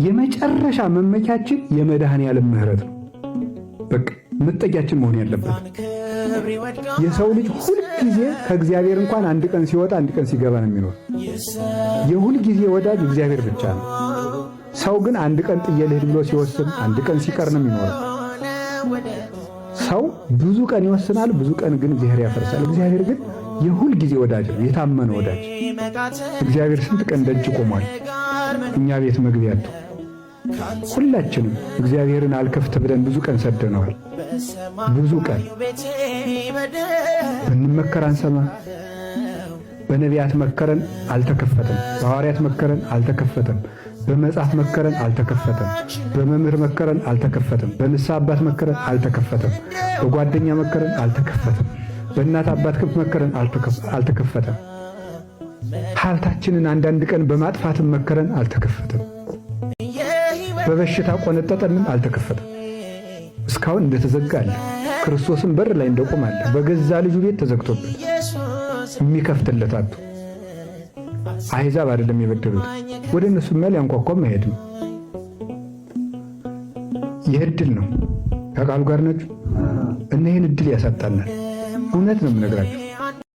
የመጨረሻ መመኪያችን የመድኃኔዓለም ምሕረት ነው። በቃ መጠጊያችን መሆን ያለበት የሰው ልጅ ሁል ጊዜ ከእግዚአብሔር እንኳን አንድ ቀን ሲወጣ አንድ ቀን ሲገባ ነው የሚኖር። የሁል ጊዜ ወዳጅ እግዚአብሔር ብቻ ነው። ሰው ግን አንድ ቀን ጥዬ ልሂድ ብሎ ሲወስን አንድ ቀን ሲቀር ነው የሚኖረው። ሰው ብዙ ቀን ይወስናል፣ ብዙ ቀን ግን እግዚአብሔር ያፈርሳል። እግዚአብሔር ግን የሁል ጊዜ ወዳጅ ነው፣ የታመነ ወዳጅ። እግዚአብሔር ስንት ቀን ደጅ ቆሟል እኛ ቤት መግቢያ አጡ። ሁላችንም እግዚአብሔርን አልከፍት ብለን ብዙ ቀን ሰደነዋል። ብዙ ቀን ብንመከር አንሰማ። በነቢያት መከረን አልተከፈተም። በሐዋርያት መከረን አልተከፈተም። በመጽሐፍ መከረን አልተከፈተም። በመምህር መከረን አልተከፈተም። በንስሐ አባት መከረን አልተከፈተም። በጓደኛ መከረን አልተከፈተም። በእናት አባት ክፍ መከረን አልተከፈተም። ሀብታችንን አንዳንድ ቀን በማጥፋትም መከረን አልተከፈተም። በበሽታ ቆነጠጠንም አልተከፈተም። እስካሁን እንደተዘጋ አለ። ክርስቶስን በር ላይ እንደቆመ አለ። በገዛ ልጁ ቤት ተዘግቶበት የሚከፍትለት አጡ። አሕዛብ አይደለም የበደሉት፣ ወደ እነሱ መል ያንኳኳም አይሄድም። ይህ ዕድል ነው። ከቃሉ ጋር ናችሁ እና ይህን ዕድል ያሳጣናል። እውነት ነው የምነግራችሁ።